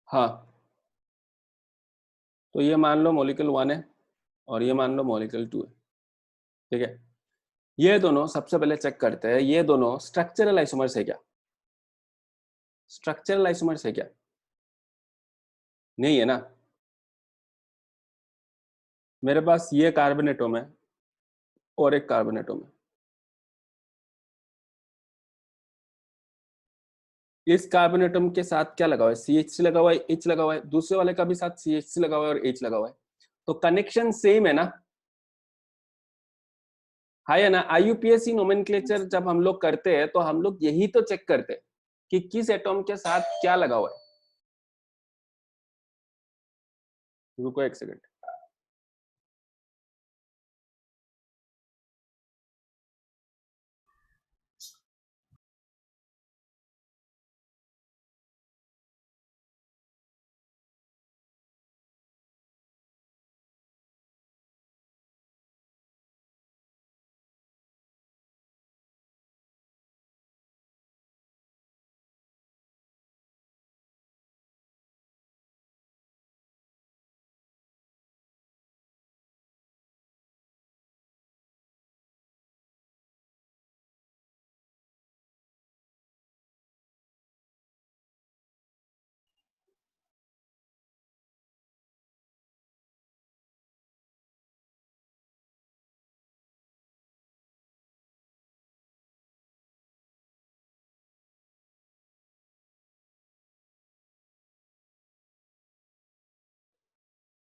हाँ, तो ये मान लो मॉलिक्यूल 1 है और ये मान लो मॉलिक्यूल 2 है, ठीक है। ये दोनों सबसे पहले चेक करते हैं, ये दोनों स्ट्रक्चरल आइसोमर्स है क्या? स्ट्रक्चरल आइसोमर्स है क्या? नहीं है ना। मेरे पास ये कार्बन एटम है और एक कार्बन एटम है। इस कार्बन एटम के साथ क्या लगा हुआ है? CH3 लगा हुआ है, H लगा हुआ है। दूसरे वाले का भी साथ CH3 लगा हुआ है और H लगा हुआ है, तो कनेक्शन सेम है ना। हाँ या ना। IUPAC नोमेनक्लेचर जब हम लोग करते हैं तो हम लोग यही तो चेक करते हैं कि किस एटॉम के साथ क्या लगा हुआ है। रुको एक सेकंड।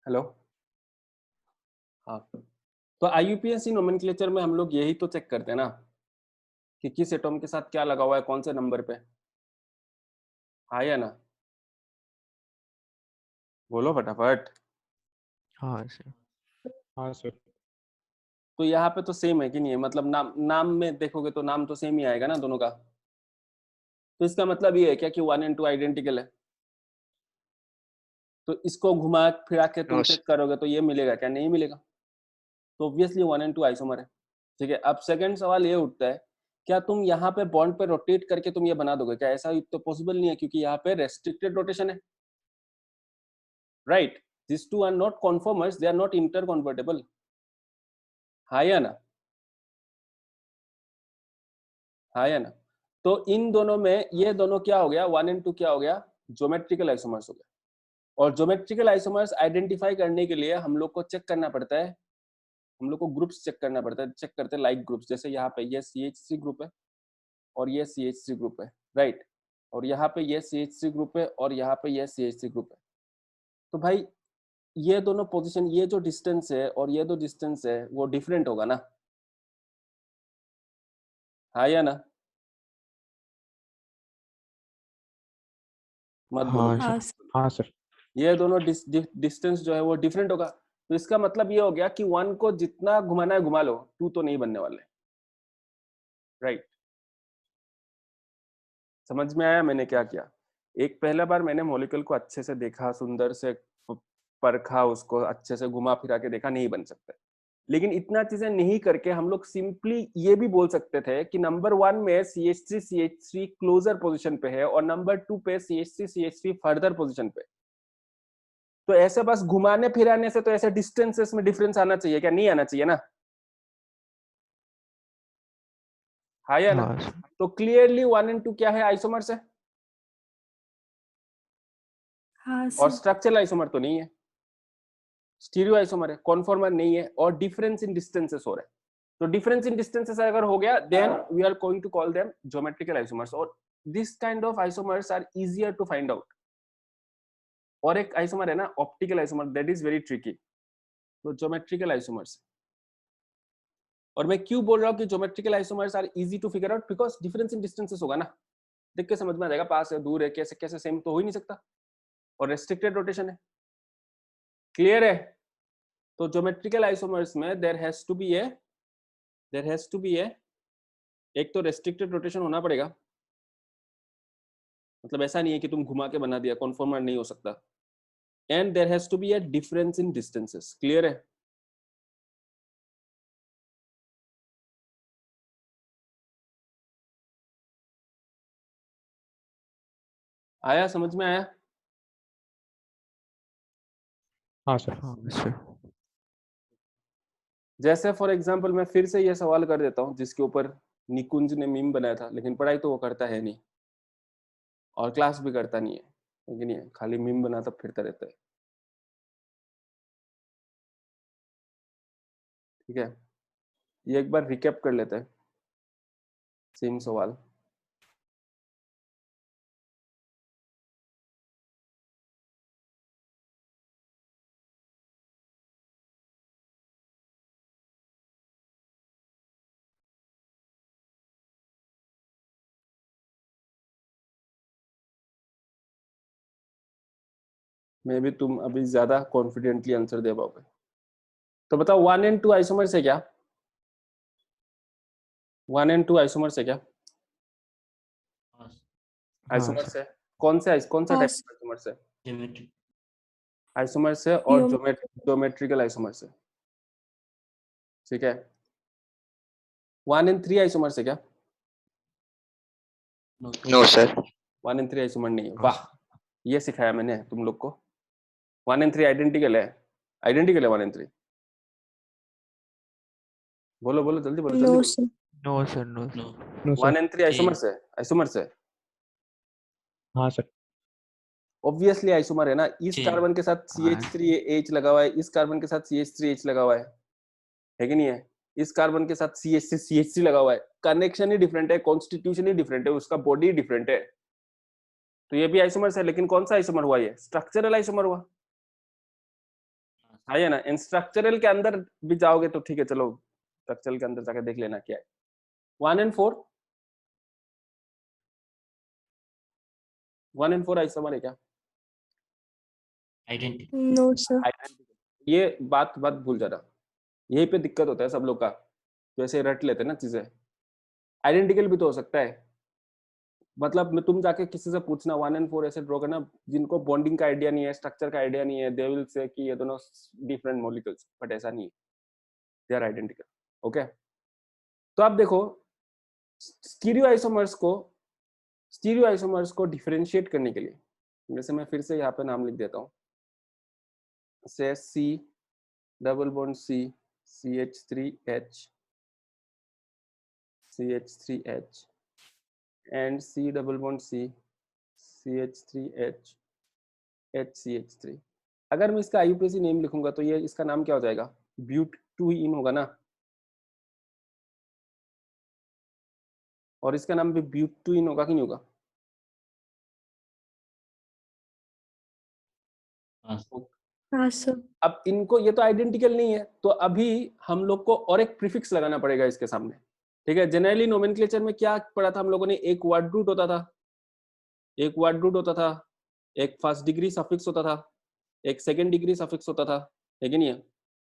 हेलो। हाँ, तो IUPAC नोमेनक्लेचर में हम लोग यही तो चेक करते हैं ना कि किस एटॉम के साथ क्या लगा हुआ है, कौन से नंबर पे। हाँ या ना। बोलो फटाफट। हाँ सर। हाँ सर। तो यहाँ पे तो सेम है कि नहीं है? मतलब नाम नाम में देखोगे तो नाम तो सेम ही आएगा ना दोनों का। तो इसका मतलब ये है क्या कि 1 and 2 आइडेंटिकल है? तो इसको घुमा फिरा के तुम चेक करोगे तो ये मिलेगा क्या? नहीं मिलेगा। तो ऑब्वियसली 1 and 2 आइसोमर है, ठीक है। अब सेकंड सवाल ये उठता है, क्या तुम यहाँ पे बॉन्ड पे रोटेट करके तुम ये बना दोगे क्या? ऐसा तो पॉसिबल नहीं है, क्योंकि यहाँ पे रेस्ट्रिक्टेड रोटेशन है, right. This two are not conformers, they are not interconvertible. हाँ या ना। हाँ या ना। तो इन दोनों में ये दोनों क्या हो गया? 1 and 2 क्या हो गया? ज्योमेट्रिकल आइसोमर्स हो गया। और ज्योमेट्रिकल आइसोमर्स आइडेंटिफाई करने के लिए हम लोग को चेक करना पड़ता है, हम लोग को ग्रुप्स चेक करना पड़ता है। चेक करते हैं लाइक ग्रुप्स, जैसे यहाँ पे ये CH3 ग्रुप है और ये CH3 ग्रुप है, राइट। और यहाँ पे ये CH3 ग्रुप है और यहाँ पे ये CH3 ग्रुप है। तो भाई ये दोनों पोजीशन, ये जो डिस्टेंस है और ये जो डिस्टेंस है वो डिफरेंट होगा ना। हाँ या ना। मत बोलो। हाँ हाँ सर। हाँ सर। ये दोनों डिस्टेंस जो है वो डिफरेंट होगा। तो इसका मतलब ये हो गया कि 1 को जितना घुमाना है घुमा लो, 2 तो नहीं बनने वाले, राइट। समझ में आया मैंने क्या किया? एक पहला बार मैंने मॉलिक्यूल को अच्छे से देखा, सुंदर से परखा, उसको अच्छे से घुमा फिरा के देखा, नहीं बन सकते। लेकिन इतना चीजें नहीं करके हम लोग सिंपली ये भी बोल सकते थे कि नंबर 1 में CH3 क्लोजर पोजीशन पे है और नंबर 2 पे CH3 फर्दर पोजीशन पे। तो ऐसे बस घुमाने फिराने से तो ऐसे डिस्टेंसेस में डिफरेंस आना चाहिए क्या? नहीं आना चाहिए ना। हाँ या ना। हाँ सर। तो क्लियरली 1 and 2 क्या है? आइसोमर्स है। हाँ और सर। स्ट्रक्चरल आइसोमर तो नहीं है, स्टीरियो आइसोमर है, कॉन्फॉर्मर नहीं है, और डिफरेंस इन डिस्टेंसेस हो रहा है। तो डिफरेंस इन डिस्टेंसेस अगर हो गया, then we are going to call them geometrical isomers. और this kind of isomers are easier to find out. और एक आइसोमर है ना optical isomer, that is very tricky. तो ज्योमेट्रिकल आइसोमर्स। और मैं क्यों बोल रहा हूँ कि geometrical isomers are easy to figure out? Because difference in distances होगा ना, देख के समझ में आ जाएगा, पास है दूर है, कैसे कैसे सेम तो हो ही नहीं सकता। और रेस्ट्रिक्टेड रोटेशन है, क्लियर है। तो ज्योमेट्रिकल आइसोमर्स में देयर हैज टू बी ए एक तो रेस्ट्रिक्टेड रोटेशन होना पड़ेगा, मतलब ऐसा नहीं है कि तुम घुमा के बना दिया, कॉन्फॉर्मर नहीं हो सकता। And there has to be a difference in distances, clear है। आया? समझ में आया? हाँ सर। हाँ सर। जैसे फॉर एग्जांपल मैं फिर से ये सवाल कर देता हूँ जिसके ऊपर निकुंज ने मीम बनाया था, लेकिन पढ़ाई तो वो करता है नहीं और क्लास भी करता नहीं है, लेकिन ये खाली मीम बनाता फिरता रहता है। ठीक है, ये एक बार रिकैप कर लेते हैं सेम सवाल। मे भी तुम अभी ज्यादा कॉन्फिडेंटली आंसर दे पाओगे। तो बताओ 1 and 2 आइसोमर्स है क्या? 1 and 2 आइसोमर्स है क्या? हाँ आइसोमर्स सर। है। कौन से टाइप हाँ का आइसोमर्स है? ज्योमेट्री। आइसोमर्स है और Geom- ज्योमेट्रिकल आइसोमर्स है। ठीक है, 1 and 3 आइसोमर्स है क्या? No sir. 1 and 3 आइसोमर नहीं है। हाँ वाह, ये सिखाया मैंने तुम लोग को। 1 and 3 आइडेंटिकल है। आइडेंटिकल है 1 and 3। बोलो बोलो जल्दी बोलो, जल्दी No, बोलो। sir. No sir. No no sir. 1 and 3 isomers है, आइसोमर्स है। हाँ सर। ऑब्वियसली आइसोमर है ना। इस कार्बन के साथ CH3H लगा हुआ है, इस कार्बन के साथ CH3H लगा हुआ है कि नहीं है? इस कार्बन के साथ CH3 लगा हुआ है। कनेक्शन ही डिफरेंट है, कॉन्स्टिट्यूशन ही डिफरेंट है, उसका बॉडी डिफरेंट है। तो ये भी आइसोमर्स है, लेकिन कौन सा आइसोमर हुआ? ये स्ट्रक्चरल आइसोमर हुआ है ना। इन स्ट्रक्चरल के अंदर भी जाओगे तो ठीक है, चलो स्ट्रक्चरल के अंदर जाके देख लेना क्या है। 1 and 4, 1 and 4 आइसोमर है क्या? आइडेंटिटी। No, sir. ये बात भूल जाना, यही पे दिक्कत होता है सब लोग का, तो ऐसे रट लेते हैं ना चीजें। आइडेंटिकल भी तो हो सकता है, मतलब मैं तुम जाके किसी से पूछना 1 and 4 ऐसे ड्रॉ करना जिनको बॉन्डिंग का आइडिया नहीं है, स्ट्रक्चर का आइडिया नहीं है, दे विल से कि ये दोनों डिफरेंट मॉलिक्यूल्स, बट ऐसा नहीं है, दे आर आइडेंटिकल। ओके, तो आप देखो स्टीरियो आइसोमर्स को डिफरेंशिएट करने के लिए, जैसे मैं फिर से यहाँ पे नाम लिख देता हूँ, से C double bond C CH3H CH3H and C double bond C CH3H HCH3। अगर मैं इसका IUPAC नेम लिखूंगा तो ये इसका नाम क्या हो जाएगा? ब्यूट-2-इन होगा ना, और इसका नाम भी ब्यूट-2-इन होगा कि नहीं होगा? हाँ, sir. अब इनको, ये तो आइडेंटिकल नहीं है, तो अभी हम लोग को और एक प्रीफिक्स लगाना पड़ेगा इसके सामने। ठीक है, जनरली नोमेनक्लेचर में क्या पढ़ा था हम लोगों ने? एक वर्ड रूट होता था, एक फर्स्ट डिग्री सफिक्स होता था, एक सेकेंड डिग्री सफिक्स होता था, है कि नहीं है?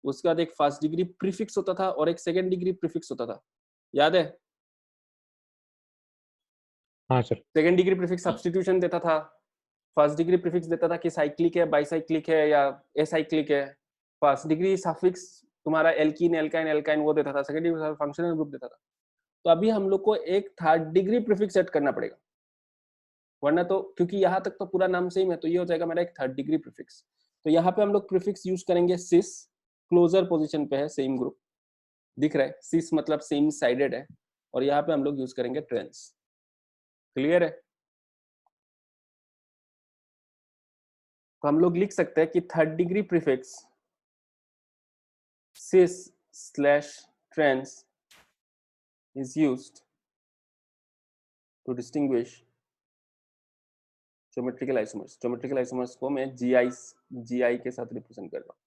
उसके बाद एक फर्स्ट डिग्री प्रीफिक्स होता था और एक सेकेंड डिग्री प्रीफिक्स होता था, याद है? हाँ sir. Second degree prefix substitution देता था, फर्स्ट डिग्री प्रीफिक्स देता था कि साइक्लिक है, बाइसाइक्लिक है या एसाइक्लिक है। फर्स्ट डिग्री सफिक्स तुम्हारा एल्कीन एल्काइन एल्काइन वो देता था, सेकेंड डिग्री फंक्शनल ग्रुप देता था। तो अभी हम लोग को एक थर्ड डिग्री प्रीफिक्स सेट करना पड़ेगा, वरना तो, क्योंकि यहाँ तक तो पूरा नाम सेम है, तो ये हो जाएगा मेरा एक थर्ड डिग्री प्रीफिक्स। तो यहाँ पे हम लोग प्रीफिक्स यूज करेंगे सिस, क्लोजर पोजीशन पे है, सेम ग्रुप दिख रहा है, सिस मतलब सेम साइडेड है, और यहाँ पे हम लोग यूज करेंगे ट्रांस। क्लियर है? तो हम लोग लिख सकते हैं कि third degree prefix cis slash trans is used to distinguish geometrical isomers। geometrical isomers को मैं GI के साथ रिप्रेजेंट कर रहा हूँ।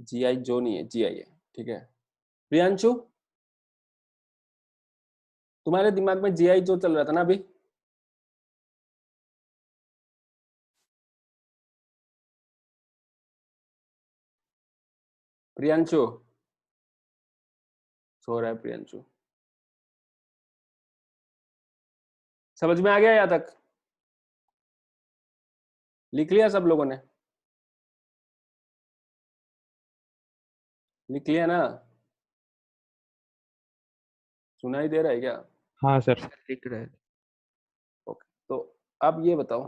GI जो नहीं है, GI है। ठीक है, प्रियांशु तुम्हारे दिमाग में GI जो चल रहा था ना अभी? प्रियांशु सो रहा है, प्रियांशु समझ में आ गया यहाँ तक? लिख लिया सब लोगों ने? लिख लिया ना? सुनाई दे रहा है क्या? हाँ सर। लिख रहे थे। ओके, तो अब ये बताओ,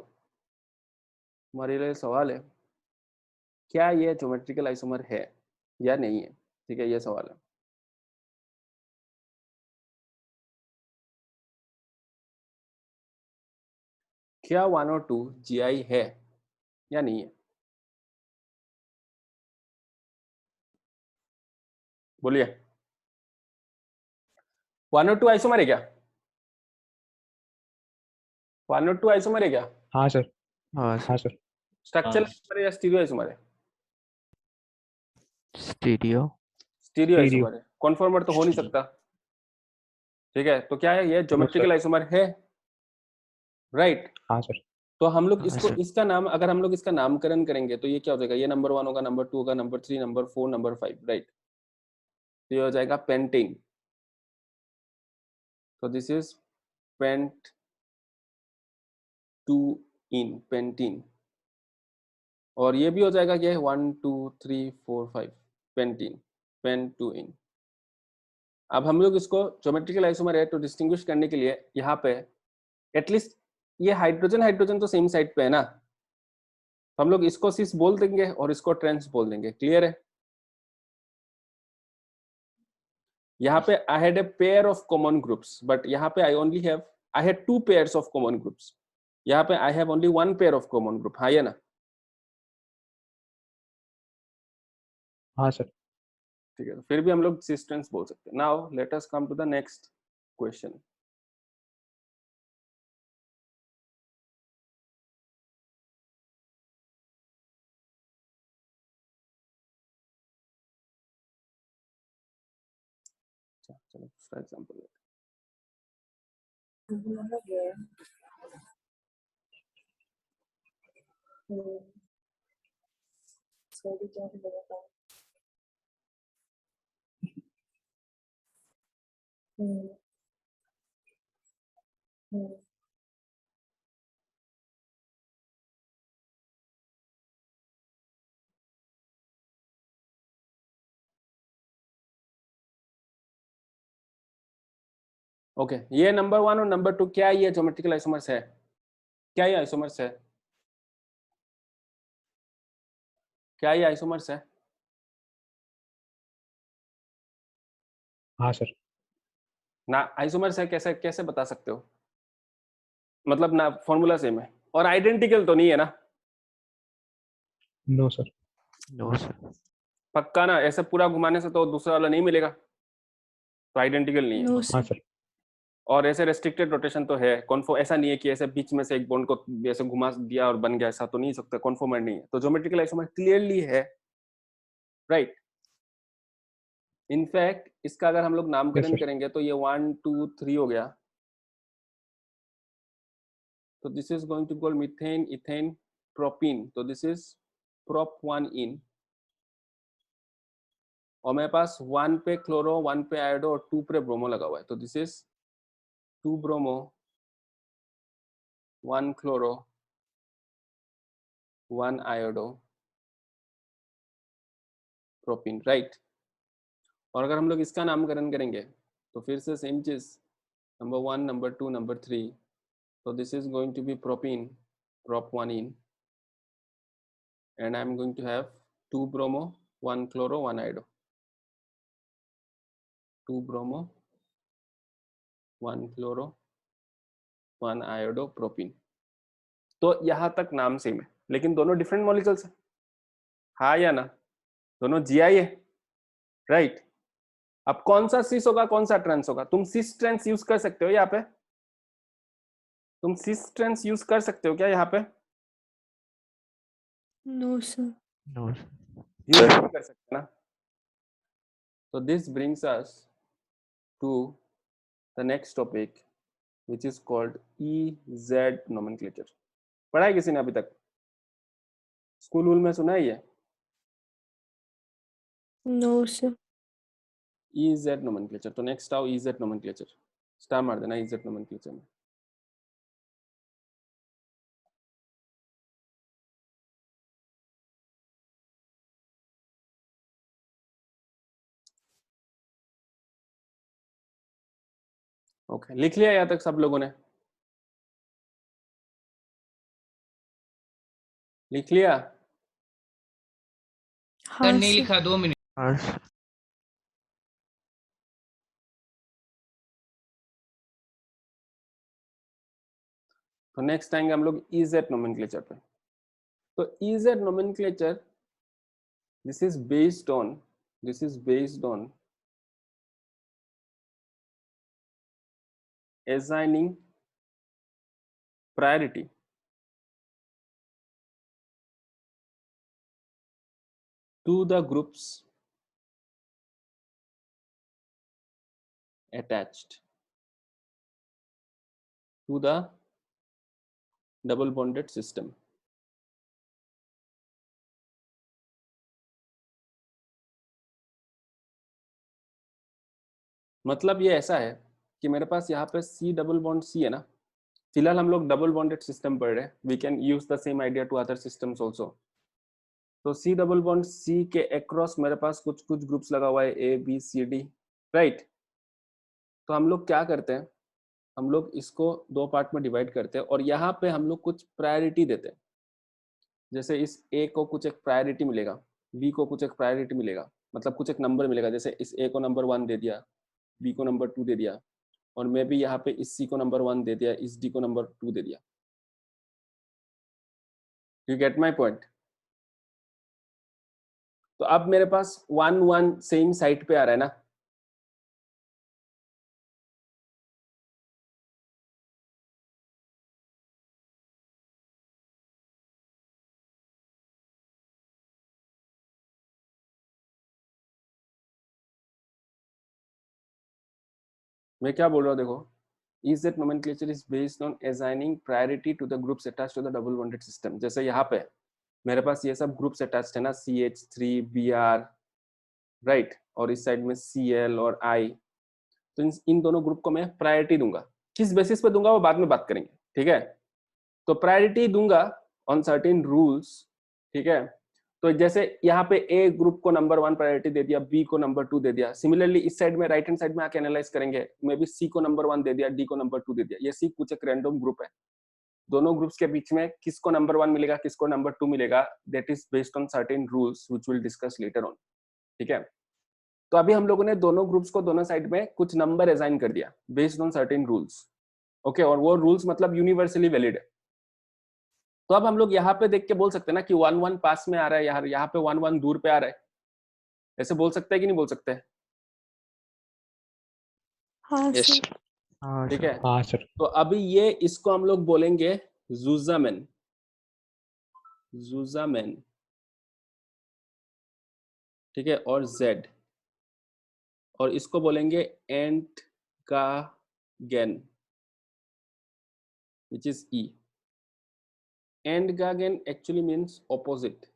हमारे लिए सवाल है क्या ये ज्योमेट्रिकल आइसोमर है या नहीं है? ठीक है, ये सवाल है। क्या 1 और 2 GI है या नहीं है? बोलिए। 1 और 2 आइसोमर है क्या? 1 और 2 आइसोमर है क्या? हाँ सर। हाँ हाँ सर। सर। स्ट्रक्चरल आइसोमर है या स्टीरियो आइसोमर है? स्टीरियो। Stereo stereo. आइसोमर है, कॉन्फॉर्मर तो हो नहीं सकता। ठीक है, तो क्या है ये? No geometrical sir. आइसोमर है, राइट? हाँ सर। तो हम लोग हाँ इसको, सर। इसका नाम, अगर हम लोग इसका नामकरण करेंगे तो ये क्या हो जाएगा? ये नंबर 1 होगा, नंबर 2 होगा, नंबर 3, नंबर 4, नंबर 5, राइट? तो ये हो जाएगा पेंटीन। तो this is pent 2 ene, pentene. और ये भी हो जाएगा क्या? 1 2 3 4 5, पेंटीन, पेन 2 इन। अब हम लोग इसको ज्योमेट्रिकल आइसोमर है तो डिस्टिंग्विश करने के लिए यहाँ पे एटलीस्ट ये हाइड्रोजन हाइड्रोजन तो सेम साइड पे है ना, तो हम लोग इसको सिस बोल देंगे और इसको ट्रांस बोल देंगे। क्लियर है? यहाँ पे I had a pair of common groups, but यहाँ पे I had 2 pairs of common groups. यहाँ पे I have only 1 pair of common group. हाँ, ये ना? हाँ सर। ठीक है, तो फिर भी हम लोग सिस ट्रांस बोल सकते हैं। Now let us come to the next question. चलो दूसरा एग्जांपल लेते हैं। ओके, ये नंबर 1 और नंबर 2 क्या ये ज्योमेट्रिकल आइसोमर्स है? क्या ये आइसोमर्स है? क्या ये आइसोमर्स है? हाँ सर। ना आइसोमर्स है, कैसे कैसे बता सकते हो? मतलब ना फॉर्मूला सेम है और आइडेंटिकल तो नहीं है ना? No sir. No sir. पक्का ना? ऐसे पूरा घुमाने से तो दूसरा वाला नहीं मिलेगा, तो आइडेंटिकल नहीं है। No, हाँ sir. सर। और ऐसे रेस्ट्रिक्टेड रोटेशन तो है, कॉन्फो ऐसा नहीं है कि ऐसे बीच में से एक बॉन्ड को ऐसे घुमा दिया और बन गया, ऐसा तो नहीं सकता, कॉन्फॉर्मर नहीं है। तो ज्योमेट्रिकल आइसोमर क्लियरली है, राइट? इनफैक्ट इसका अगर हम लोग यस नामकरण सर। करेंगे तो ये 1 2 3 हो गया। तो this is going to call methane, ethane, propene. तो दिस इज प्रोप 1 इन। और मेरे पास 1 पे क्लोरो, 1 पे आयोडो और 2 पे ब्रोमो लगा हुआ है। तो this is 2 bromo, 1 chloro, 1 iodo, propene, right? और अगर हम लोग इसका नामकरण करेंगे तो फिर से सेम चीज, नंबर 1, नंबर 2, नंबर 3। तो this is going to be propene, prop 1 in, and I am going to have 2 bromo, 1 chloro, 1 iodo, 2 bromo, 1 chloro, 1 iodo, propene. तो यहां तक नाम सेम है, लेकिन दोनों डिफरेंट मॉलिक्यूल्स है। हाँ या ना? दोनों जीआई है, राइट? अब कौन सा सिस होगा, कौन सा ट्रांस होगा? तुम सिस ट्रांस यूज कर सकते हो यहाँ पे? तुम सिस ट्रांस यूज कर सकते हो क्या यहाँ पे? No, sir. नो यूज नहीं कर सकते ना। तो this brings us to the next topic which is called EZ nomenclature। पढ़ा है किसी ने अभी तक? स्कूल वूल में सुना है ये No, sir. EZ nomenclature? तो नेक्स्ट आओ EZ nomenclature, स्टार मार देना EZ nomenclature में। ओके, लिख लिया यहाँ तक सब लोगों ने? लिख लिया? हाँ नहीं सर। लिखा, 2 मिनट। हाँ सर। तो नेक्स्ट आएंगे हम लोग इजेड नोमेनक्लेचर पे। तो EZ nomenclature this is based on assigning priority to the groups attached to the double bonded system. मतलब ये ऐसा है कि मेरे पास यहाँ पे C डबल बॉन्ड C है ना, फिलहाल हम लोग डबल बॉन्डेड सिस्टम पढ़ रहे हैं, we can use the same idea to other systems also. तो C डबल बॉन्ड C के अक्रॉस मेरे पास कुछ कुछ ग्रुप्स लगा हुआ है A B C D, right. तो हम लोग क्या करते हैं, हम लोग इसको 2 पार्ट में डिवाइड करते हैं और यहाँ पे हम लोग कुछ प्रायोरिटी देते हैं। जैसे इस A को कुछ एक प्रायोरिटी मिलेगा, B को कुछ एक प्रायोरिटी मिलेगा, मतलब कुछ एक नंबर मिलेगा। जैसे इस A को नंबर 1 दे दिया, B को नंबर 2 दे दिया, और मैं भी यहाँ पे इस C को नंबर 1 दे दिया, इस D को नंबर 2 दे दिया। You get my point. तो अब मेरे पास 1 1 सेम साइट पे आ रहा है ना, मैं क्या बोल रहा हूँ देखो, is that nomenclature is based on assigning priority to the groups attached to the double bonded system। जैसे यहाँ पे मेरे पास ये सब ग्रुप्स अटैच्ड है ना, CH3Br, राइट, और इस साइड में Cl और I। तो इन दोनों ग्रुप को मैं प्रायोरिटी दूंगा। किस बेसिस पे दूंगा वो बाद में बात करेंगे, ठीक है। तो प्रायोरिटी दूंगा ऑन सर्टेन रूल्स, ठीक है। तो जैसे यहाँ पे ए ग्रुप को नंबर 1 प्रायोरिटी दे दिया, बी को नंबर 2 दे दिया। सिमिलरली इस साइड में राइट हैंड साइड में आके एनालाइज करेंगे, मे बी सी को नंबर 1 दे दिया, डी को नंबर 2 दे दिया। ये सी कुछ एक रैंडम ग्रुप है, दोनों ग्रुप्स के बीच में किसको नंबर 1 मिलेगा, किसको नंबर 2 मिलेगा, that is based on certain rules which will discuss later on, ठीक है। तो अभी हम लोगों ने दोनों ग्रुप्स को दोनों साइड में कुछ नंबर असाइन कर दिया based on certain rules, okay. और वो रूल्स मतलब यूनिवर्सली वैलिड है। तो अब हम लोग यहाँ पे देख के बोल सकते हैं ना कि 1 1 पास में आ रहा है, यार यहाँ पे 1 1 दूर पे आ रहा है, ऐसे बोल सकते हैं कि नहीं बोल सकते? हाँ यस सर। सर। हाँ ठीक सर। है। हाँ सर। तो अभी ये इसको हम लोग बोलेंगे जूजामैन, जूजामैन, ठीक है, और Z, और इसको बोलेंगे एंटगागेन which is E. Entgegen actually means opposite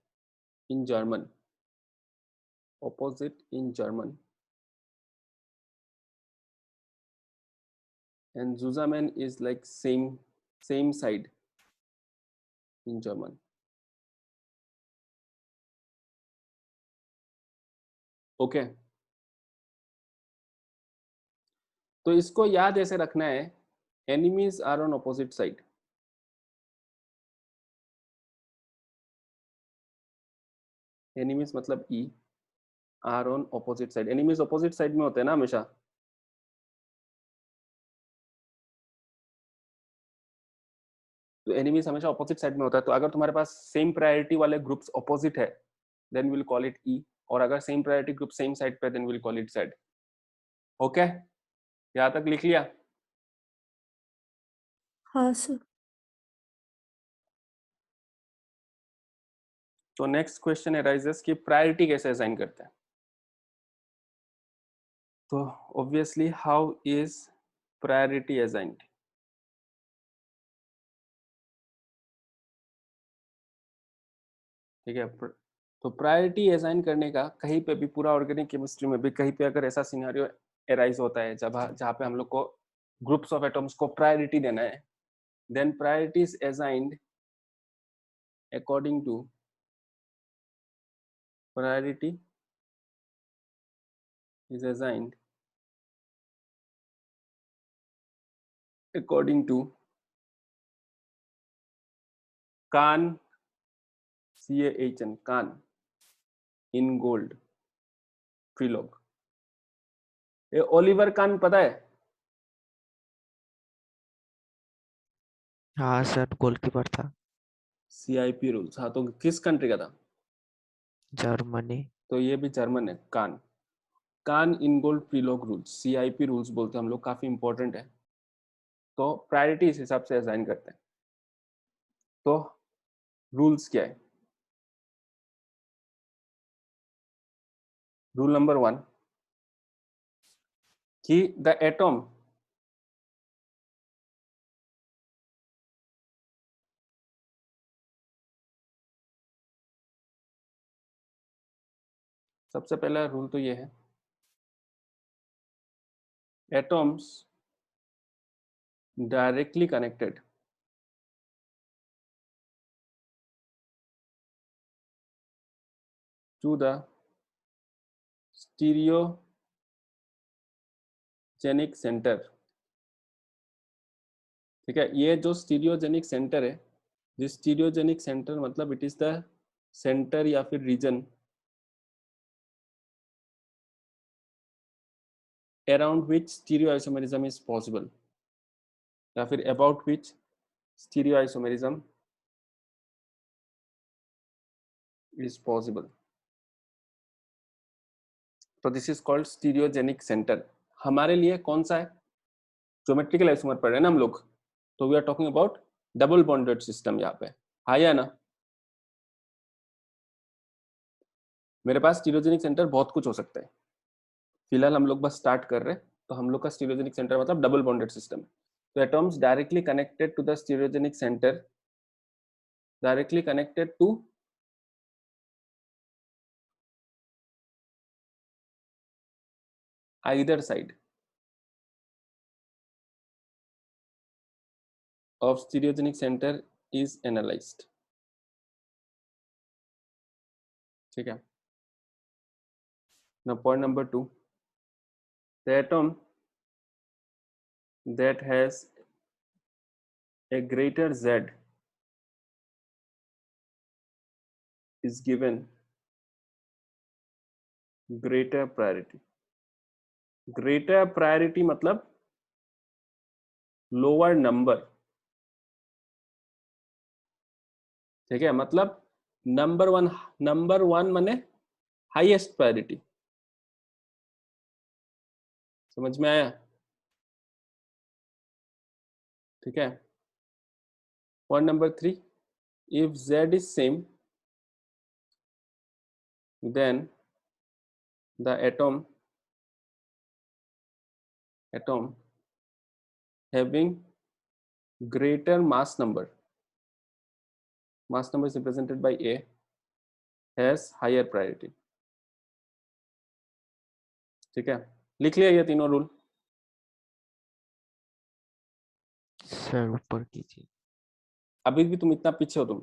in German, opposite in German, and Zusammen is like same side in German. Okay okay. तो इसको याद ऐसे रखना है, enemies are on opposite side। enemies मतलब E are on opposite side। enemies opposite side में होते हैं ना हमेशा। तो enemies हमेशा opposite side में होता है। तो अगर तुम्हारे पास सेम प्रायोरिटी वाले ग्रुप्स opposite है, then we'll call it E, और अगर same priority group same side पे, then we'll call it Z। Okay, यहाँ तक लिख लिया? हाँ सर। तो नेक्स्ट क्वेश्चन अराइजेस कि प्रायोरिटी कैसे असाइन करते हैं। तो obviously how is priority assigned? ठीक है। तो प्रायोरिटी असाइन करने का कहीं पे भी, पूरा ऑर्गेनिक केमिस्ट्री में भी कहीं पे अगर ऐसा सिनेरियो अराइज होता है जहाँ पे हम लोग को ग्रुप्स ऑफ एटम्स को प्रायोरिटी देना है, then priority is assigned according to priority is assigned according to Kahn, CAHN, Kahn, Ingold Prelog. ये ओलिवर कान पता है? हाँ सर, गोलकीपर था। CIP रूल्स, हाँ, तो किस कंट्री का था? जर्मनी। तो ये भी जर्मन है। कान इनगोल्ड प्रीलॉग रूल्स, CIP रूल्स बोलते हैं हम लोग, काफी इंपॉर्टेंट है। तो प्रायोरिटी इस हिसाब से असाइन करते हैं। तो रूल्स क्या है? रूल नंबर 1 कि द एटॉम सबसे पहला रूल तो ये है, atoms directly connected to the stereogenic centre. ठीक है, ये जो स्टीरियोजेनिक सेंटर है, दिस स्टीरियोजेनिक सेंटर मतलब इट इज द सेंटर या फिर region around which stereoisomerism is possible, या फिर about which stereoisomerism is possible. तो this is called stereogenic centre. हमारे लिए कौन सा है? ज्योमेट्रिकल आइसोमर पढ़ रहे हैं ना हम लोग, तो we are talking about double bonded system. यहाँ पे हाँ या ना? मेरे पास स्टीरियोजेनिक सेंटर बहुत कुछ हो सकता है, फिलहाल हम लोग बस स्टार्ट कर रहे हैं। तो हम लोग का स्टीरियोजेनिक सेंटर मतलब डबल बॉन्डेड सिस्टम है। तो atoms directly connected to the stereogenic centre, directly connected to either side of stereogenic center is analyzed. ठीक है। Now point number 2, the atom that has a greater Z is given greater priority. Greater priority मतलब lower number। ठीक है, मतलब number one माने highest priority. समझ में आया? ठीक है। Point number 3, if Z is same then the atom having greater mass number is represented by A has higher priority. ठीक है, लिख लिया ये तीनों रूल? सर ऊपर कीजिए। अभी भी तुम इतना पीछे हो तुम?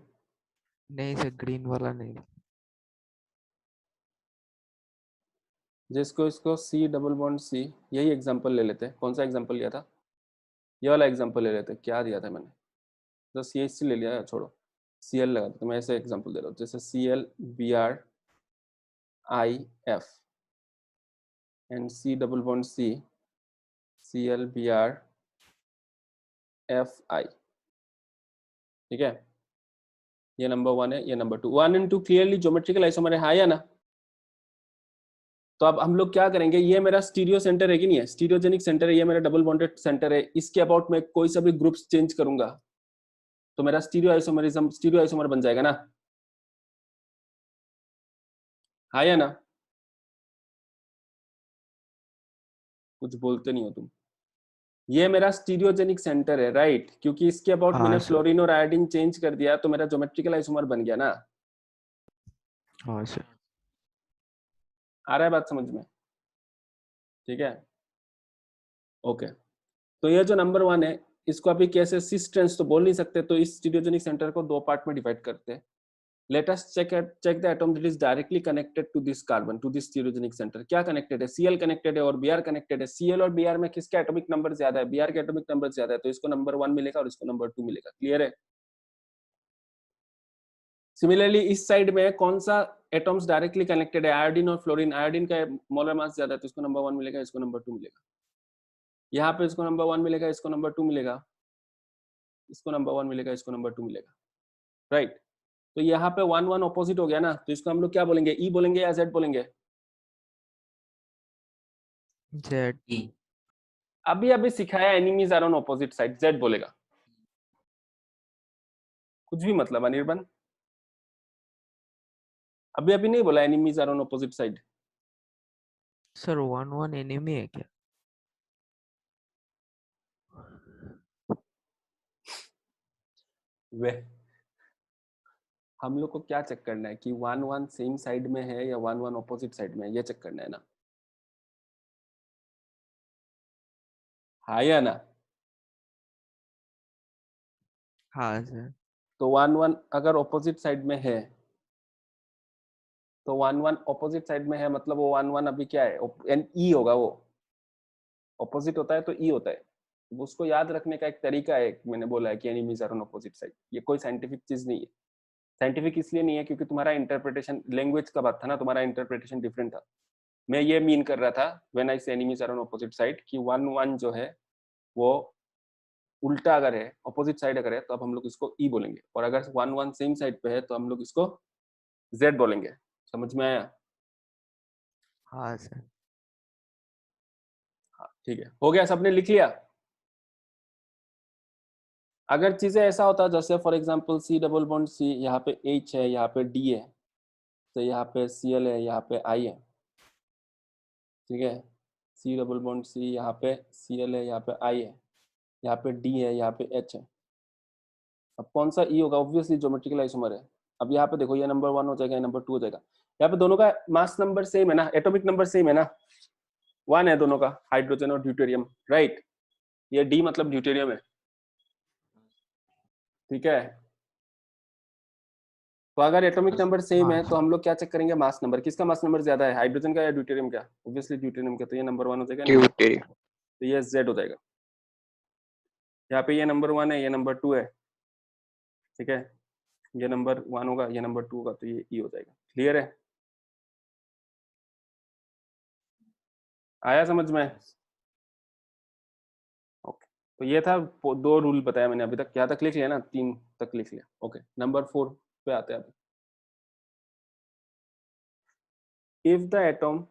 नहीं सर, ग्रीन वाला नहीं। जिसको इसको C डबल बॉन्ड C, यही एग्जांपल ले लेते हैं। कौन सा एग्जांपल लिया था? ये वाला एग्जांपल ले लेते हैं। क्या दिया था मैंने? तो CH ले लिया, छोड़ो, Cl लगा दो। तो मैं ऐसे एग्जांपल दे रहा हूँ, जैसे Cl Br IF and C double bond C Cl Br Fi। ठीक है, ये नंबर 1 है, ये number 2। 1 and 2 clearly geometrical isomer है, हाँ या ना? तो अब हम लोग क्या करेंगे, ये मेरा स्टीरियो सेंटर है कि नहीं है? स्टीरियोजेनिक सेंटर है, ये मेरा डबल बॉन्डेड सेंटर है। इसके अबाउट में कोई सा भी ग्रुप्स चेंज करूंगा तो मेरा स्टीरियो आइसोमर बन जाएगा ना, हाँ या ना? कुछ बोलते नहीं हो तुम। ये मेरा स्टीरियोजेनिक सेंटर है, राइट? क्योंकि इसके अबाउट हाँ मैंने सर। फ्लोरीन और आयोडीन चेंज कर दिया तो मेरा ज्योमेट्रिकल आइसोमर बन गया ना। हाँ सर। आ रहा है बात समझ में? ठीक है, ओके। तो ये जो नंबर 1 है, इसको अभी कैसे सिस ट्रांस तो बोल नहीं सकते, तो इस स्टीरियोजेनिक सेंटर को 2 पार्ट में डिवाइड करते हैं। Let us check the atom that is directly connected to this carbon, to this stereogenic center. क्या कनेक्टेड है? Cl कनेक्टेड है और Br कनेक्टेड है। Cl और Br में किसका एटॉमिक नंबर ज्यादा है? Br का एटॉमिक नंबर ज्यादा है, तो इसको नंबर 1 मिलेगा और इसको नंबर 2 मिलेगा। क्लियर है? सिमिलरली इस साइड में कौन सा एटॉम्स डायरेक्टली कनेक्टेड है, आयोडीन और फ्लोरीन, आयोडीन का मोलर मास ज्यादा है तो इसको नंबर 1 मिलेगा, इसको नंबर 2 मिलेगा, यहाँ पे इसको नंबर 1 मिलेगा, इसको नंबर 2 मिलेगा, इसको नंबर 1 मिलेगा, इसको नंबर 2 मिलेगा, राइट। तो यहाँ पे 1 1 ऑपोजिट हो गया ना, तो इसको हम लोग क्या बोलेंगे, ई बोलेंगे या जेड बोलेंगे? जेड। E. अभी अभी सिखाया enemies are on opposite side, Z बोलेगा, कुछ भी मतलब अनिर्बन, अभी अभी नहीं बोला enemies are on opposite side. Sir 1 1 enemy है क्या? वे हम लोग को क्या चेक करना है कि 1 1 सेम साइड में है या 1 1 ऑपोजिट साइड में है, ये चेक करना है ना, हाँ या ना? हाँ सर। तो 1 1 अगर ऑपोजिट साइड में है तो 1 1 ऑपोजिट साइड में है, मतलब वो 1 1 अभी क्या है, ई होगा, वो ऑपोजिट होता है तो ई होता है। तो उसको याद रखने का एक तरीका है, मैंने बोला है कि enemies are on opposite side, ये कोई साइंटिफिक चीज नहीं है। साइंटिफिक इसलिए नहीं है क्योंकि तुम्हारा इंटरप्रिटेशन लैंग्वेज का बात था ना, तुम्हारा इंटरप्रिटेशन डिफरेंट था। मैं ये मीन कर रहा था when I say enemies are on opposite side कि 1 1 जो है वो उल्टा अगर है, ऑपोजिट साइड अगर है, तो अब हम लोग इसको ई बोलेंगे, और अगर 1 1 सेम साइड पे है तो हम लोग इसको जेड बोलेंगे। समझ में आया? हाँ सर। हाँ ठीक है, हो गया, सबने लिख लिया? अगर चीजें ऐसा होता जैसे for example C double bond C, यहाँ पे एच है, यहाँ पे डी है, तो यहाँ पे सी एल है, यहाँ पे आई है, ठीक है, सी डबल बॉन्ड सी, यहाँ पे सी एल है, यहाँ पे आई है, यहाँ पे डी है, यहाँ पे एच है। अब कौन सा ई होगा? ऑब्वियसली ज्योमेट्रिकल आइसोमर है। अब यहाँ पे देखो, ये नंबर 1 हो जाएगा, ये नंबर 2 हो जाएगा। यहाँ पे दोनों का मास नंबर सेम है ना, एटॉमिक नंबर सेम है ना, 1 है दोनों का, हाइड्रोजन और ड्यूटेरियम, राइट। ये डी मतलब ड्यूटेरियम है, ठीक है। तो अगर एटॉमिक नंबर सेम है तो हम लोग क्या चेक करेंगे, मास नंबर, किसका मास नंबर ज्यादा है, हाइड्रोजन का या ड्यूटेरियम का? ऑब्वियसली ड्यूटेरियम का, तो ये नंबर 1 हो जाएगा, ड्यूटेरियम। तो ये जेड हो जाएगा। यहाँ पे ये नंबर 1 है, ये नंबर 2 है, ठीक है, ये नंबर 1 होगा, ये नंबर 2 होगा, तो ये ई हो जाएगा। क्लियर है? आया समझ में? ओके, तो ये था 2 रूल बताया मैंने अभी तक, क्या तक लिख लिया ना, 3 तक लिख लिया। ओके, नंबर 4 पे आते हैं अभी। If the atom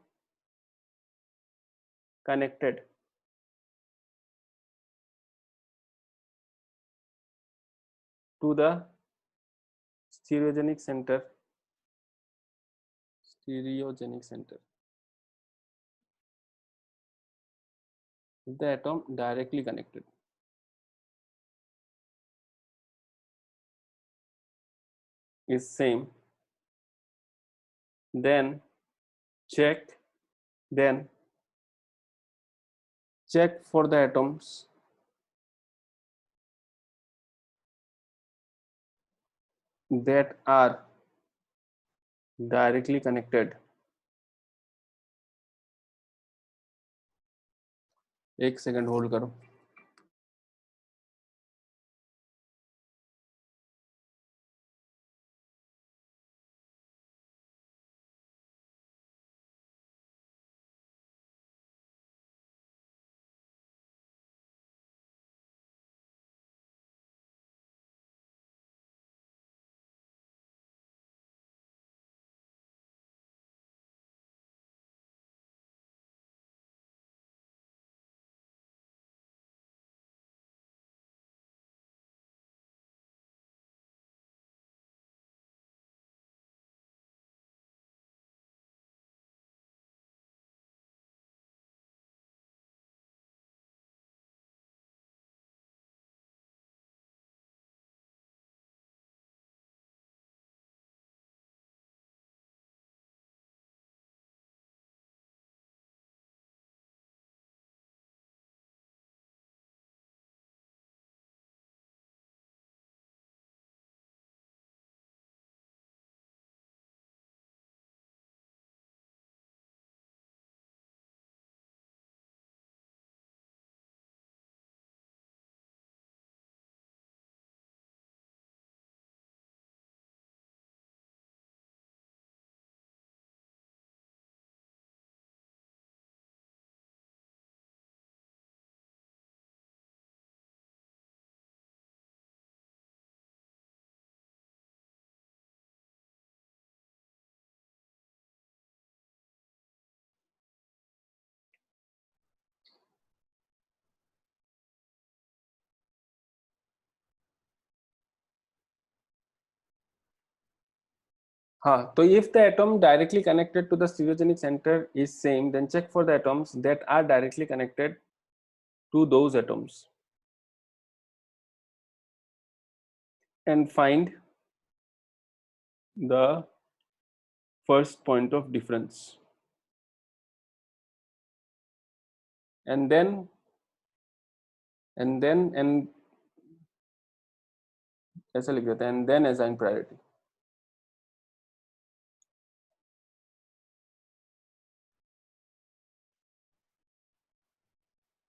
connected to the stereogenic center, if the atom directly connected is same, then check then check for the atoms that are directly connected। एक सेकंड होल्ड करो। हाँ, तो if the atom directly connected to the stereogenic center is same, then check for the atoms that are directly connected to those atoms and find the first point of difference, and ऐसा लिख देते हैं, and then assign priority.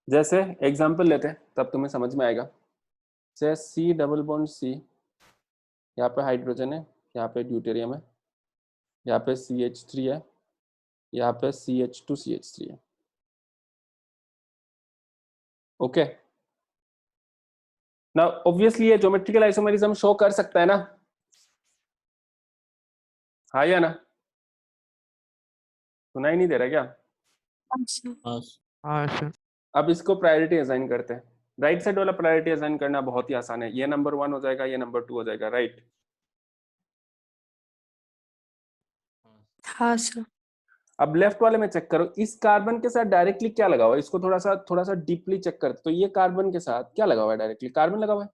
जैसे example लेते हैं तब तुम्हें समझ में आएगा। जैसे C डबल बॉन्ड C, यहाँ पे हाइड्रोजन है, यहाँ पे ड्यूटेरियम है, यहाँ पे CH3 है, यहाँ पे CH2CH3 है। ओके, नाउ ऑब्वियसली ये ज्योमेट्रिकल आइसोमेरिज्म शो कर सकता है ना, हाँ या ना? सुनाई नहीं दे रहा क्या? हाँ सर। अब इसको प्रायोरिटी असाइन करते हैं। राइट साइड वाला प्रायोरिटी असाइन करना बहुत ही आसान है, ये नंबर 1 हो जाएगा, ये नंबर 2 हो जाएगा, राइट? हाँ सर। अब लेफ्ट वाले में चेक करो, इस कार्बन के साथ डायरेक्टली क्या लगा हुआ है, इसको थोड़ा सा डीपली चेक करते। तो ये कार्बन के साथ क्या लगा हुआ है, डायरेक्टली कार्बन लगा हुआ है,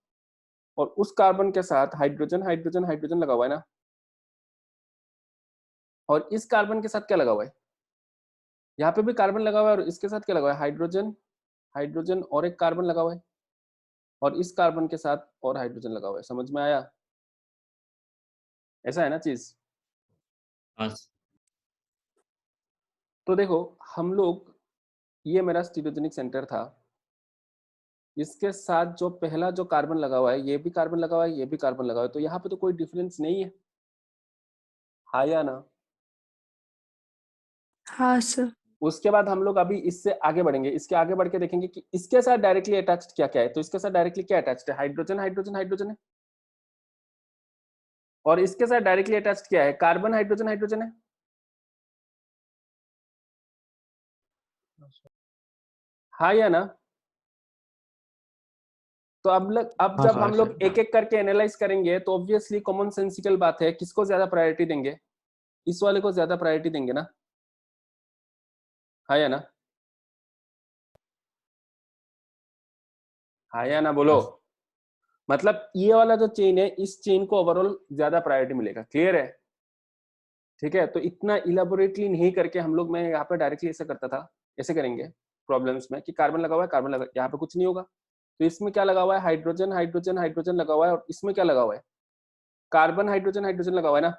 और उस कार्बन के साथ हाइड्रोजन हाइड्रोजन हाइड्रोजन लगा हुआ है ना, और इस कार्बन के साथ क्या लगा हुआ है, यहाँ पे भी कार्बन लगा हुआ है, और इसके साथ क्या लगा हुआ है, हाइड्रोजन हाइड्रोजन और एक कार्बन लगा हुआ है, और इस कार्बन के साथ और हाइड्रोजन लगा हुआ है। समझ में आया? ऐसा है ना चीज? तो देखो हम लोग, ये मेरा स्टीरियोजेनिक सेंटर था, इसके साथ जो पहला जो कार्बन लगा हुआ है, ये भी कार्बन लगा हुआ है, ये भी कार्बन लगा हुआ है, तो यहाँ पे तो कोई डिफरेंस नहीं है, हाँ या ना? हाँ सर। उसके बाद हम लोग अभी इससे आगे बढ़ेंगे, इसके आगे बढ़ के देखेंगे कि इसके साथ डायरेक्टली अटैच्ड क्या क्या है। तो इसके साथ डायरेक्टली क्या अटैच्ड है, हाइड्रोजन हाइड्रोजन हाइड्रोजन है, और इसके साथ डायरेक्टली अटैच्ड क्या है, कार्बन हाइड्रोजन हाइड्रोजन है, हाँ या ना? तो अब हाँ जब हाँ हम लोग सर। एक एक करके एनालाइज करेंगे, तो ऑब्वियसली कॉमन सेंसिकल बात है, किसको ज्यादा प्रायोरिटी देंगे, इस वाले को ज्यादा प्रायोरिटी देंगे ना, हाँ या ना? हाँ या ना बोलो? मतलब ये वाला जो चेन है, इस चेन को ओवरऑल ज्यादा प्रायोरिटी मिलेगा, क्लियर है? ठीक है, तो इतना इलेबोरेटली नहीं करके हम लोग, मैं यहाँ पे डायरेक्टली ऐसे करता था, ऐसे करेंगे प्रॉब्लम्स में कि कार्बन लगा हुआ है, कार्बन लगा, यहाँ पे कुछ नहीं होगा, तो इसमें क्या लगा हुआ है, हाइड्रोजन हाइड्रोजन हाइड्रोजन लगा हुआ है, और इसमें क्या लगा हुआ है, कार्बन हाइड्रोजन हाइड्रोजन लगा हुआ है ना,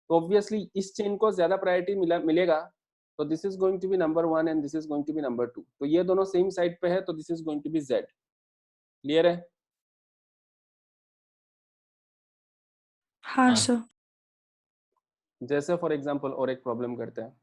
तो ऑब्वियसली इस चेन को ज्यादा प्रायोरिटी मिलेगा, तो this is going to be number 1 and this is going to be number 2, तो ये दोनों सेम साइड पे है, तो this is going to be Z, clear है? हाँ सर। जैसे फॉर एग्जांपल और एक प्रॉब्लम करते हैं,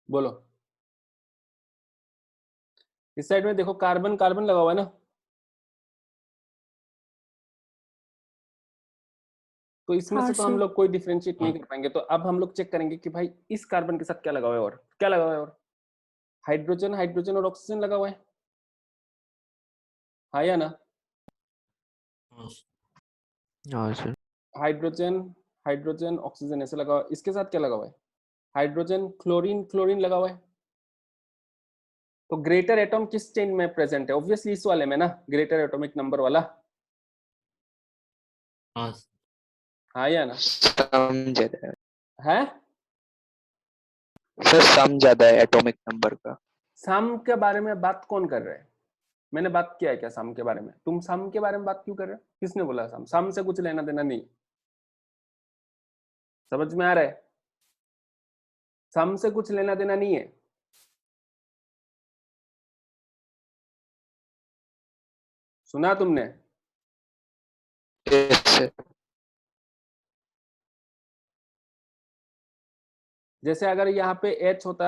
बोलो। इस साइड में देखो कार्बन कार्बन लगा हुआ है ना, तो इसमें हाँ से तो हम सर। लोग कोई डिफरेंशिएट नहीं कर पाएंगे, तो अब हम लोग चेक करेंगे कि भाई इस कार्बन के साथ क्या लगा हुआ है, और क्या लगा हुआ है, और हाइड्रोजन हाइड्रोजन और ऑक्सीजन लगा हुआ है, हाँ या ना? हाँ सर। हाइड्रोजन हाइड्रोजन ऑक्सीजन ऐसे लगा हुआ है, इसके साथ क्या लगा हुआ है, हाइड्रोजन क्लोरीन क्लोरीन लगा हुआ है, तो ग्रेटर एटॉम किस चेन में प्रेजेंट है, ऑब्वियसली इस वाले में ना, ग्रेटर एटॉमिक नंबर वाला, हाँ या ना? सम ज्यादा है है सर, सम ज्यादा है एटॉमिक नंबर का। सम के बारे में बात कौन कर रहा है, मैंने बात किया है क्या सम के बारे में, तुम सम के बारे में बात क्यों कर रहे हो, किसने बोला सम, सम से कुछ लेना देना नहीं, समझ में आ रहा है? सम से कुछ लेना देना नहीं है, सुना तुमने? Yes, sir. जैसे अगर यहाँ पे H होता,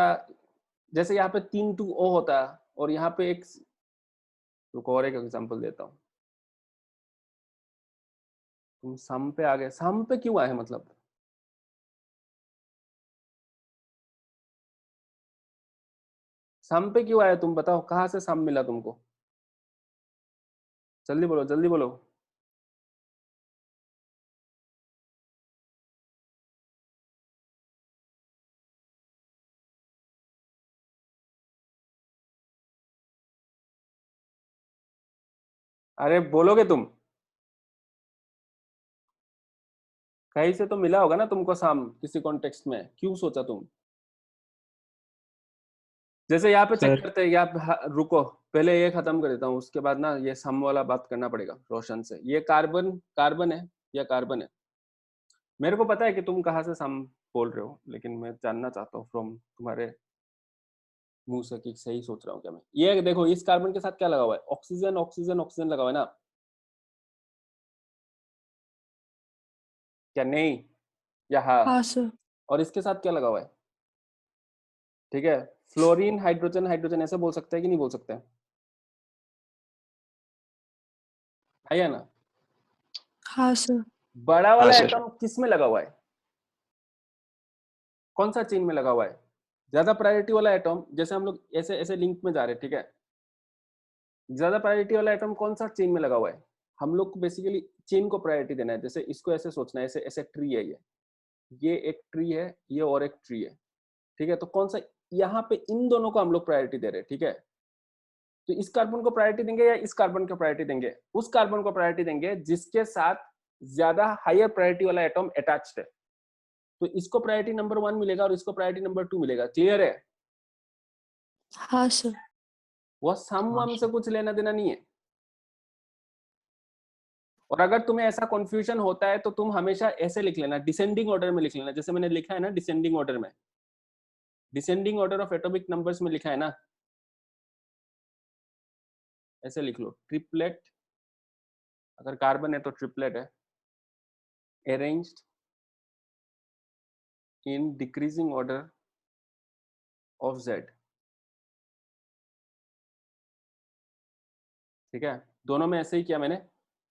जैसे यहाँ पे 3 to O होता और यहाँ पे एक, रुको और एक एग्जांपल देता हूँ। तुम सम पे आ गए, सम पे क्यों आए मतलब? सम पे क्यों आए तुम बताओ, कहाँ से सम मिला तुमको? जल्दी बोलो, जल्दी बोलो। अरे बोलोगे तुम? कहीं से तो मिला होगा ना तुमको सम, किसी कॉन्टेक्स्ट में, क्यों सोचा तुम? जैसे यहाँ पे चेक सर करते हैं, रुको पहले ये खत्म कर देता हूँ, उसके बाद ना ये सम वाला बात करना पड़ेगा रोशन से। ये कार्बन कार्बन है या कार्बन है? मेरे को पता है कि तुम कहाँ से सम बोल रहे हो, लेकिन मैं जानना चाहता हूँ फ्रॉम तुम्हारे मुंह से कि सही सोच रहा हूँ क्या मैं। ये देखो, इस कार्बन के साथ क्या लगा हुआ है? ऑक्सीजन ऑक्सीजन ऑक्सीजन लगा हुआ है ना, क्या नहीं? या हाँ? हाँ सर। और इसके साथ क्या लगा हुआ है? ठीक है, फ्लोरीन हाइड्रोजन हाइड्रोजन ऐसे बोल सकते हैं कि नहीं बोल सकते? है या ना? हाँ सर। बड़ा वाला सर। एटम किस में लगा हुआ है? कौन सा चेन में लगा हुआ है? ज्यादा प्रायोरिटी वाला एटम, जैसे हम लोग ऐसे ऐसे लिंक में जा रहे हैं, ठीक है, ज्यादा प्रायोरिटी वाला एटम कौन सा चेन में लगा हुआ है? हम लोग को बेसिकली चेन को प्रायोरिटी देना है। जैसे इसको ऐसे सोचना है, ऐसे ऐसे ट्री है, ये एक ट्री है, ये और एक ट्री है, ठीक है, तो कौन सा, यहाँ पे इन दोनों को हम लोग प्रायोरिटी दे रहे हैं, ठीक है। तो इस कार्बन को प्रायोरिटी देंगे या इस कार्बन को प्रायोरिटी देंगे? उस कार्बन को प्रायोरिटी देंगे जिसके साथ ज्यादा हायर प्रायोरिटी वाला एटम अटैच्ड है। तो इसको प्रायोरिटी नंबर 1 मिलेगा और इसको प्रायोरिटी नंबर 2 मिलेगा। क्लियर है? हाँ सर। वो सम वम से कुछ लेना देना नहीं है। और अगर तुम्हें ऐसा कंफ्यूजन होता है तो तुम हमेशा ऐसे लिख लेना, डिसेंडिंग ऑर्डर में लिख लेना, जैसे मैंने लिखा है ना, डिसेंडिंग ऑर्डर में, descending order of atomic numbers में लिखा है ना, ऐसे लिख लो। ट्रिपलेट, अगर कार्बन है तो ट्रिपलेट है, arranged in decreasing order of Z. ठीक है, दोनों में ऐसे ही किया मैंने।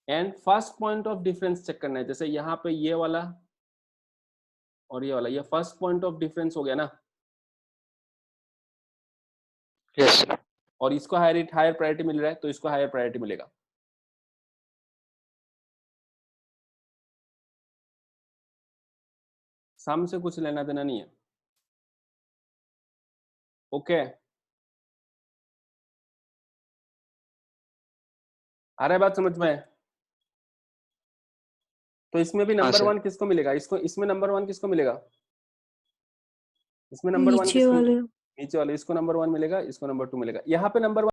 And first point of difference check करना है, जैसे यहाँ पे ये वाला और ये वाला, ये फर्स्ट पॉइंट ऑफ डिफरेंस हो गया ना, Yes, sir. और इसको हायर प्रायोरिटी मिल रहा है तो इसको हायर प्रायोरिटी मिलेगा। सम से कुछ लेना देना नहीं है। ओके, आ रहा है बात समझ में? तो इसमें भी नंबर सर। 1 किसको मिलेगा? इसको, इसमें नंबर 1 किसको मिलेगा? इसमें नंबर 1 नीचे किसको? वाले। नीचे वाले, इसको नंबर 1 मिलेगा, इसको नंबर 2 मिलेगा। यहाँ पे नंबर